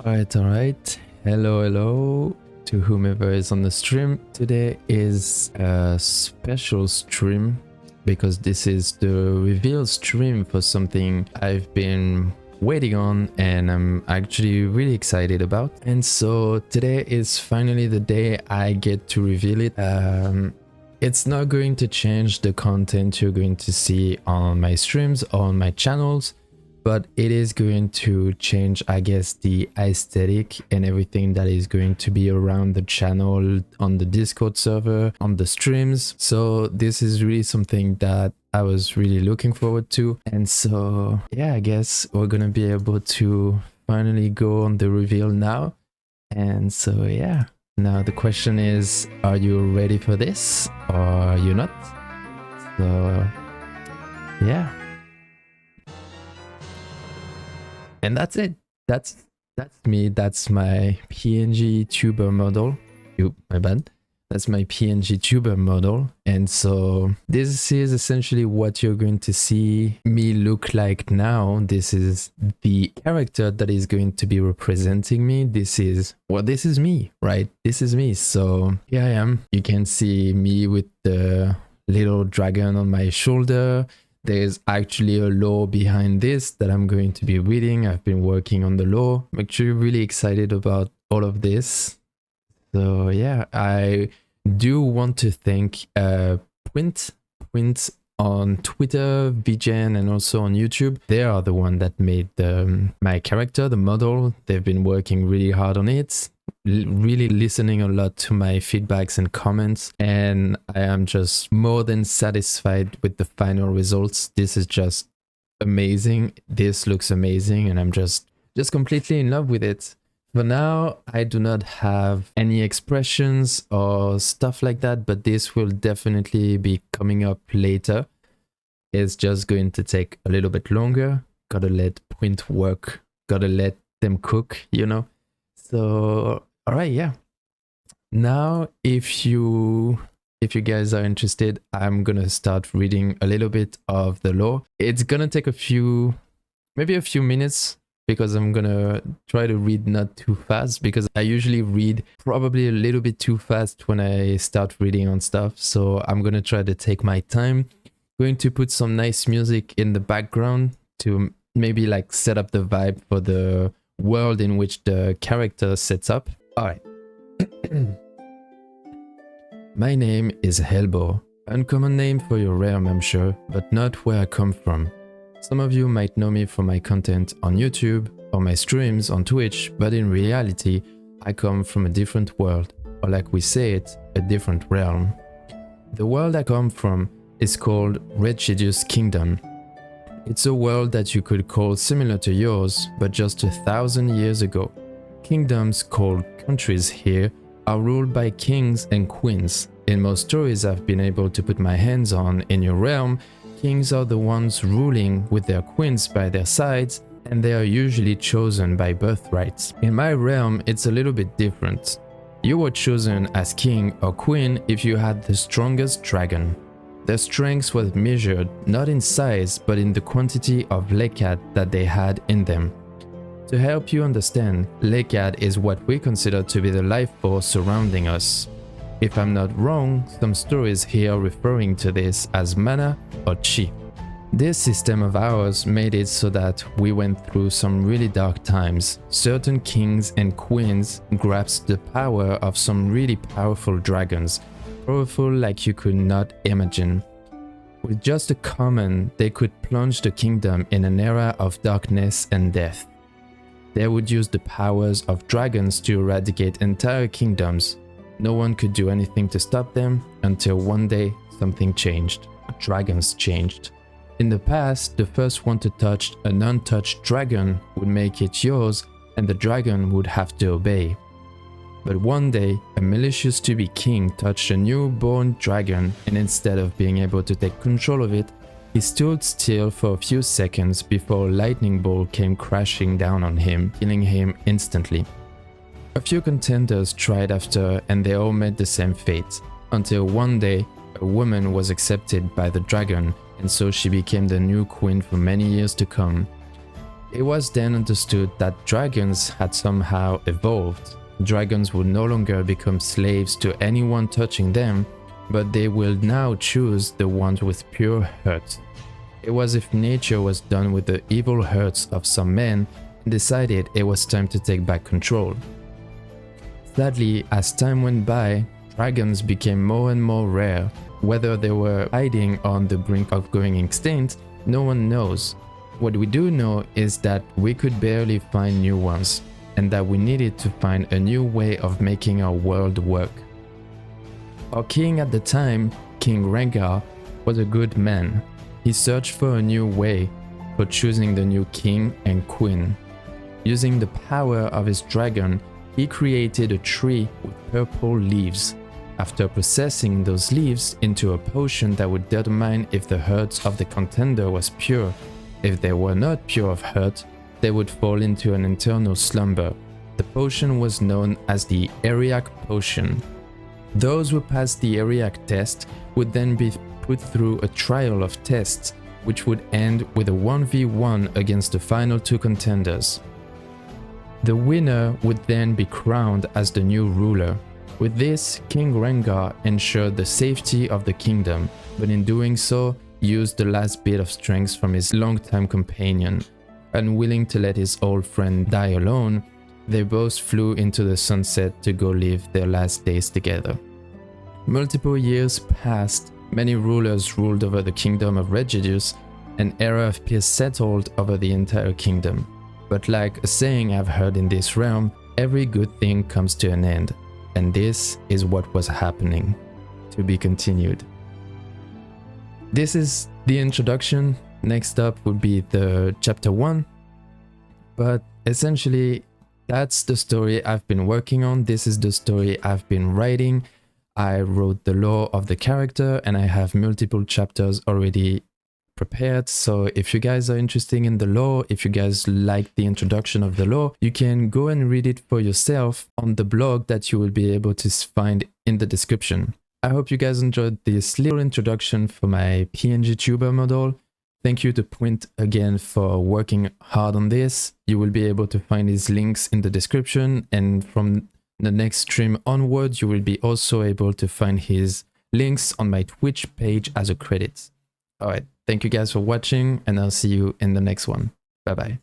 Alright. Hello to whomever is on the stream. Today is a special stream because this is the reveal stream for something I've been waiting on and I'm actually really excited about. And so today is finally the day I get to reveal it. It's not going to change the content you're going to see on my streams or on my channels, but it is going to change, I guess, the aesthetic and everything that is going to be around the channel, on the Discord server, on the streams. So this is really something that I was really looking forward to. And so, yeah, I guess we're gonna be able to finally go on the reveal now. And so, yeah. Now the question is, are you ready for this or are you not? So, yeah. And that's it. That's me. That's my PNGTuber model. My bad. That's my PNGTuber model. And so this is essentially what you're going to see me look like now. This is the character that is going to be representing me. This is me, right? This is me. So here I am. You can see me with the little dragon on my shoulder. There's actually a lore behind this that I'm going to be reading. I've been working on the lore. I'm actually really excited about all of this. So yeah, I do want to thank Pwint on Twitter, VGen, and also on YouTube. They are the one that made my character, the model. They've been working really hard on it, really listening a lot to my feedbacks and comments, and I am just more than satisfied with the final results. This is just amazing. This looks amazing, and I'm just completely in love with it. For now, I do not have any expressions or stuff like that, but this will definitely be coming up later. It's just going to take a little bit longer. Gotta let Pwint work. Gotta let them cook, you know? So, all right, yeah. Now, if you guys are interested, I'm gonna start reading a little bit of the lore. It's gonna take maybe a few minutes, because I'm gonna try to read not too fast, because I usually read probably a little bit too fast when I start reading on stuff. So I'm gonna try to take my time. Going to put some nice music in the background to maybe like set up the vibe for the world in which the character sets up. All right. My name is Hellbow. Uncommon name for your realm, I'm sure, but not where I come from. Some of you might know me from my content on YouTube or my streams on Twitch, but in reality, I come from a different world, or like we say it, a different realm. The world I come from is called Rechidius Kingdom. It's a world that you could call similar to yours, but just 1,000 years ago. Kingdoms, called countries here, are ruled by kings and queens. In most stories I've been able to put my hands on in your realm, kings are the ones ruling with their queens by their sides, and they are usually chosen by birthrights. In my realm, it's a little bit different. You were chosen as king or queen if you had the strongest dragon. Their strength was measured not in size, but in the quantity of lekad that they had in them. To help you understand, lekad is what we consider to be the life force surrounding us. If I'm not wrong, some stories here referring to this as mana or chi. This system of ours made it so that we went through some really dark times. Certain kings and queens grasped the power of some really powerful dragons, powerful like you could not imagine. With just a common, they could plunge the kingdom in an era of darkness and death. They would use the powers of dragons to eradicate entire kingdoms. No one could do anything to stop them until one day something changed. Dragons changed. In the past, the first one to touch an untouched dragon would make it yours, and the dragon would have to obey. But one day, a malicious to-be king touched a newborn dragon, and instead of being able to take control of it, he stood still for a few seconds before a lightning bolt came crashing down on him, killing him instantly. A few contenders tried after, and they all met the same fate, until one day, a woman was accepted by the dragon, and so she became the new queen for many years to come. It was then understood that dragons had somehow evolved. Dragons would no longer become slaves to anyone touching them, but they will now choose the ones with pure hearts. It was if nature was done with the evil hearts of some men and decided it was time to take back control. Sadly, as time went by, dragons became more and more rare. Whether they were hiding on the brink of going extinct, no one knows. What we do know is that we could barely find new ones, and that we needed to find a new way of making our world work. Our king at the time, King Rengar, was a good man. He searched for a new way for choosing the new king and queen. Using the power of his dragon, he created a tree with purple leaves. After processing those leaves into a potion that would determine if the heart of the contender was pure. If they were not pure of heart, they would fall into an eternal slumber. The potion was known as the Eriac potion. Those who passed the Eriac test would then be put through a trial of tests, which would end with a 1v1 against the final two contenders. The winner would then be crowned as the new ruler. With this, King Rengar ensured the safety of the kingdom, but in doing so, used the last bit of strength from his longtime companion. Unwilling to let his old friend die alone, they both flew into the sunset to go live their last days together. Multiple years passed, many rulers ruled over the kingdom of Regigius, an era of peace settled over the entire kingdom. But like a saying I've heard in this realm, every good thing comes to an end, and this is what was happening. To be continued. This is the introduction. Next up would be the chapter 1. But essentially, that's the story I've been working on. This is the story I've been writing. I wrote the lore of the character and I have multiple chapters already prepared. So if you guys are interested in the lore, if you guys like the introduction of the lore, you can go and read it for yourself on the blog that you will be able to find in the description. I hope you guys enjoyed this little introduction for my PNGTuber model. Thank you to Pwint again for working hard on this. You will be able to find his links in the description, and from the next stream onwards, you will be also able to find his links on my Twitch page as a credit. Alright, thank you guys for watching, and I'll see you in the next one. Bye bye.